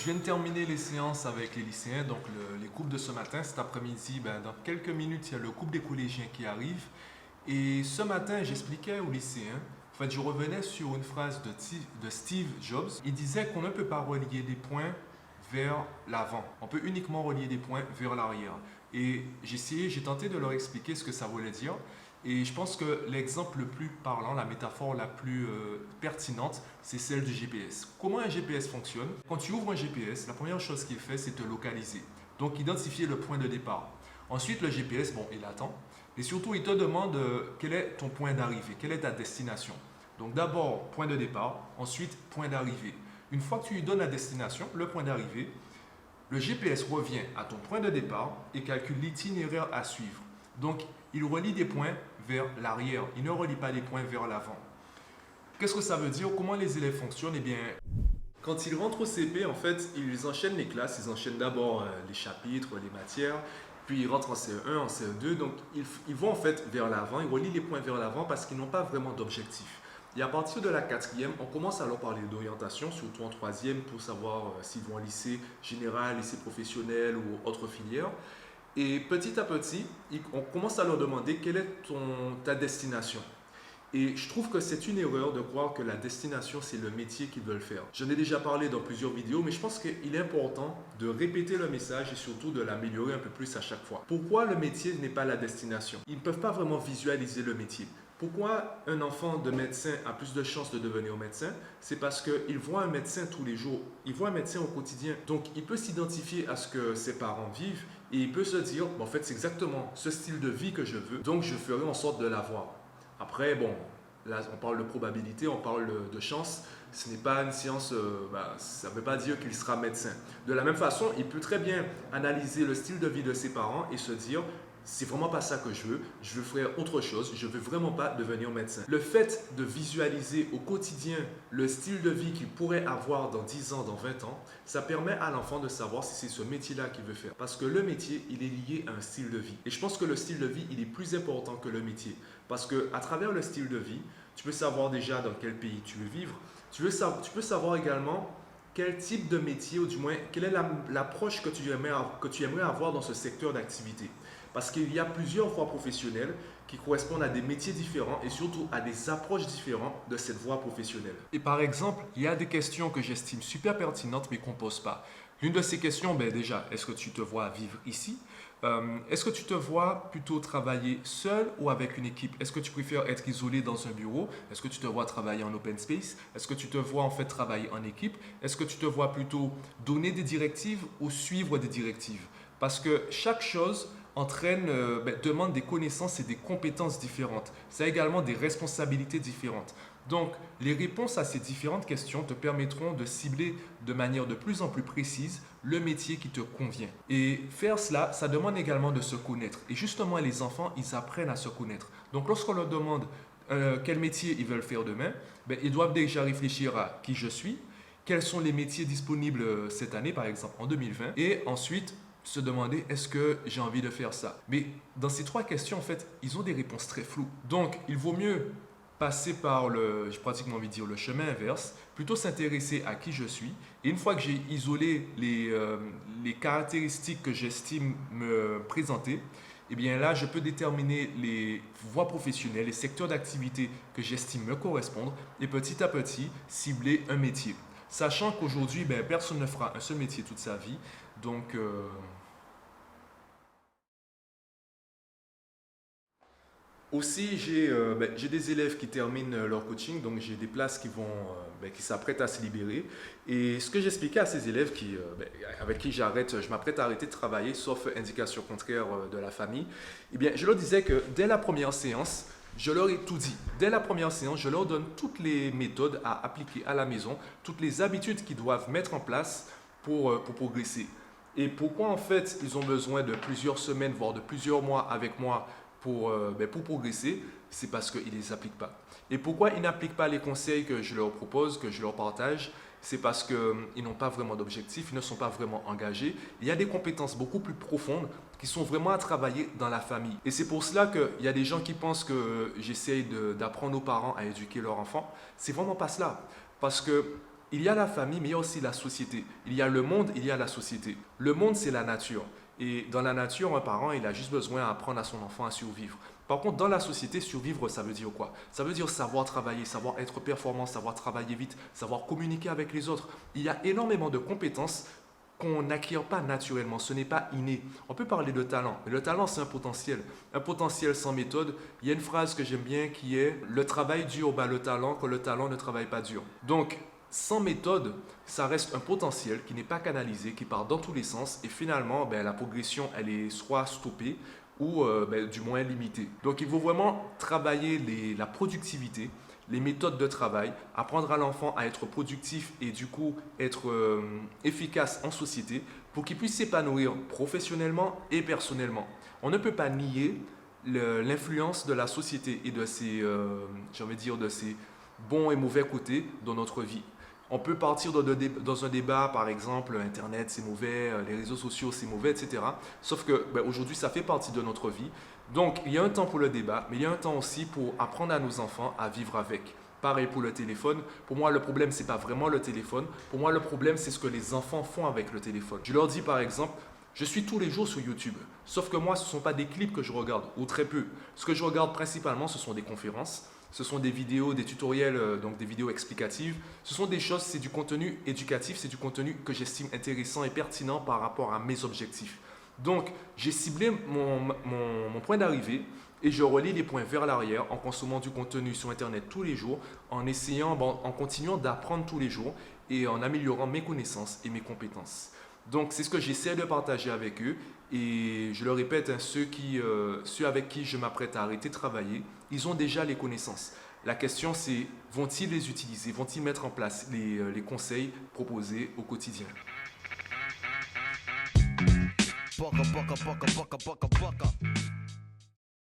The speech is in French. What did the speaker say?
Je viens de terminer les séances avec les lycéens, donc les groupes de ce matin. Cet après-midi, dans quelques minutes, il y a le groupe des collégiens qui arrive. Et ce matin, j'expliquais aux lycéens, en fait, je revenais sur une phrase de Steve Jobs. Il disait qu'on ne peut pas relier des points vers l'avant. On peut uniquement relier des points vers l'arrière. Et j'ai tenté de leur expliquer ce que ça voulait dire. Et je pense que l'exemple le plus parlant, la métaphore la plus pertinente, c'est celle du GPS. Comment un GPS fonctionne? Quand tu ouvres un GPS, la première chose qu'il fait, c'est te localiser. Donc, identifier le point de départ. Ensuite, le GPS, bon, il attend. Et surtout, il te demande quel est ton point d'arrivée, quelle est ta destination. Donc, d'abord, point de départ, ensuite, point d'arrivée. Une fois que tu lui donnes la destination, le point d'arrivée, le GPS revient à ton point de départ et calcule l'itinéraire à suivre. Donc, il relie des points vers l'arrière. Il ne relie pas des points vers l'avant. Qu'est-ce que ça veut dire? Comment les élèves fonctionnent? Eh bien, quand ils rentrent au CP, en fait, ils enchaînent les classes. Ils enchaînent d'abord les chapitres, les matières. Puis ils rentrent en CE1, en CE2. Donc, ils vont en fait vers l'avant. Ils relient les points vers l'avant parce qu'ils n'ont pas vraiment d'objectif. Et à partir de la quatrième, on commence à leur parler d'orientation, surtout en troisième, pour savoir s'ils vont en lycée général, lycée professionnel ou autre filière. Et petit à petit, on commence à leur demander quelle est ta destination. Et je trouve que c'est une erreur de croire que la destination, c'est le métier qu'ils veulent faire. J'en ai déjà parlé dans plusieurs vidéos, mais je pense qu'il est important de répéter le message et surtout de l'améliorer un peu plus à chaque fois. Pourquoi le métier n'est pas la destination? Ils ne peuvent pas vraiment visualiser le métier. Pourquoi un enfant de médecin a plus de chances de devenir médecin? C'est parce qu'il voit un médecin tous les jours, il voit un médecin au quotidien. Donc, il peut s'identifier à ce que ses parents vivent et il peut se dire, en fait, c'est exactement ce style de vie que je veux, donc je ferai en sorte de l'avoir. Après, bon, là, on parle de probabilité, on parle de chance. Ce n'est pas une science, ça ne veut pas dire qu'il sera médecin. De la même façon, il peut très bien analyser le style de vie de ses parents et se dire, c'est vraiment pas ça que je veux faire autre chose, je veux vraiment pas devenir médecin. Le fait de visualiser au quotidien le style de vie qu'il pourrait avoir dans 10 ans, dans 20 ans, ça permet à l'enfant de savoir si c'est ce métier-là qu'il veut faire. Parce que le métier, il est lié à un style de vie. Et je pense que le style de vie, il est plus important que le métier. Parce qu'à travers le style de vie, tu peux savoir déjà dans quel pays tu veux vivre, tu peux savoir également quel type de métier, ou du moins, quelle est l'approche que tu aimerais avoir dans ce secteur d'activité. Parce qu'il y a plusieurs voies professionnelles qui correspondent à des métiers différents et surtout à des approches différentes de cette voie professionnelle. Et par exemple, il y a des questions que j'estime super pertinentes mais qu'on ne pose pas. L'une de ces questions, déjà, est-ce que tu te vois vivre ici? Est-ce que tu te vois plutôt travailler seul ou avec une équipe? Est-ce que tu préfères être isolé dans un bureau? Est-ce que tu te vois travailler en open space? Est-ce que tu te vois en fait travailler en équipe? Est-ce que tu te vois plutôt donner des directives ou suivre des directives? Parce que chaque chose demande des connaissances et des compétences différentes. Ça a également des responsabilités différentes. Donc, les réponses à ces différentes questions te permettront de cibler de manière de plus en plus précise le métier qui te convient. Et faire cela, ça demande également de se connaître. Et justement, les enfants, ils apprennent à se connaître. Donc, lorsqu'on leur demande quel métier ils veulent faire demain, ils doivent déjà réfléchir à qui je suis, quels sont les métiers disponibles cette année, par exemple en 2020, et ensuite se demander est-ce que j'ai envie de faire ça. Mais dans ces trois questions, en fait, ils ont des réponses très floues. Donc, il vaut mieux passer par j'ai pratiquement envie de dire le chemin inverse, plutôt s'intéresser à qui je suis. Et une fois que j'ai isolé les caractéristiques que j'estime me présenter, eh bien là, je peux déterminer les voies professionnelles, les secteurs d'activité que j'estime me correspondre et petit à petit cibler un métier. Sachant qu'aujourd'hui, personne ne fera un seul métier toute sa vie. Donc, aussi, j'ai des élèves qui terminent leur coaching, donc j'ai des places qui s'apprêtent à se libérer. Et ce que j'expliquais à ces élèves avec qui je m'apprête à arrêter de travailler, sauf indication contraire de la famille, eh bien, je leur disais que dès la première séance, je leur ai tout dit. Dès la première séance, je leur donne toutes les méthodes à appliquer à la maison, toutes les habitudes qu'ils doivent mettre en place pour progresser. Et pourquoi en fait ils ont besoin de plusieurs semaines, voire de plusieurs mois avec moi pour progresser? C'est parce qu'ils ne les appliquent pas. Et pourquoi ils n'appliquent pas les conseils que je leur propose, que je leur partage? C'est parce qu'ils n'ont pas vraiment d'objectif, ils ne sont pas vraiment engagés. Il y a des compétences beaucoup plus profondes qui sont vraiment à travailler dans la famille. Et c'est pour cela qu'il y a des gens qui pensent que j'essaye d'apprendre aux parents à éduquer leurs enfants. C'est vraiment pas cela. Parce que Il y a la famille, mais il y a aussi la société. Il y a le monde, il y a la société. Le monde, c'est la nature. Et dans la nature, un parent, il a juste besoin d'apprendre à son enfant à survivre. Par contre, dans la société, survivre, ça veut dire quoi? Ça veut dire savoir travailler, savoir être performant, savoir travailler vite, savoir communiquer avec les autres. Il y a énormément de compétences qu'on n'acquiert pas naturellement, ce n'est pas inné. On peut parler de talent, mais le talent c'est un potentiel. Un potentiel sans méthode. Il y a une phrase que j'aime bien qui est le travail dur bat le talent quand le talent ne travaille pas dur. Donc, sans méthode, ça reste un potentiel qui n'est pas canalisé, qui part dans tous les sens et finalement, la progression, elle est soit stoppée ou du moins limitée. Donc, il faut vraiment travailler la productivité, les méthodes de travail, apprendre à l'enfant à être productif et du coup être efficace en société pour qu'il puisse s'épanouir professionnellement et personnellement. On ne peut pas nier l'influence de la société et de ses, de ses bons et mauvais côtés dans notre vie. On peut partir dans un débat, par exemple, Internet c'est mauvais, les réseaux sociaux c'est mauvais, etc. Sauf que aujourd'hui ça fait partie de notre vie. Donc il y a un temps pour le débat, mais il y a un temps aussi pour apprendre à nos enfants à vivre avec. Pareil pour le téléphone. Pour moi, le problème, ce n'est pas vraiment le téléphone. Pour moi, le problème, c'est ce que les enfants font avec le téléphone. Je leur dis par exemple, je suis tous les jours sur YouTube. Sauf que moi, ce ne sont pas des clips que je regarde, ou très peu. Ce que je regarde principalement, ce sont des conférences. Ce sont des vidéos, des tutoriels, donc des vidéos explicatives. Ce sont des choses, c'est du contenu éducatif, c'est du contenu que j'estime intéressant et pertinent par rapport à mes objectifs. Donc, j'ai ciblé mon point d'arrivée et je relie les points vers l'arrière en consommant du contenu sur Internet tous les jours, en continuant d'apprendre tous les jours et en améliorant mes connaissances et mes compétences. Donc, c'est ce que j'essaie de partager avec eux. Et je le répète, ceux avec qui je m'apprête à arrêter de travailler, ils ont déjà les connaissances. La question, c'est vont-ils les utiliser? Vont-ils mettre en place les conseils proposés au quotidien? Bucka, bucka, bucka, bucka, bucka, bucka.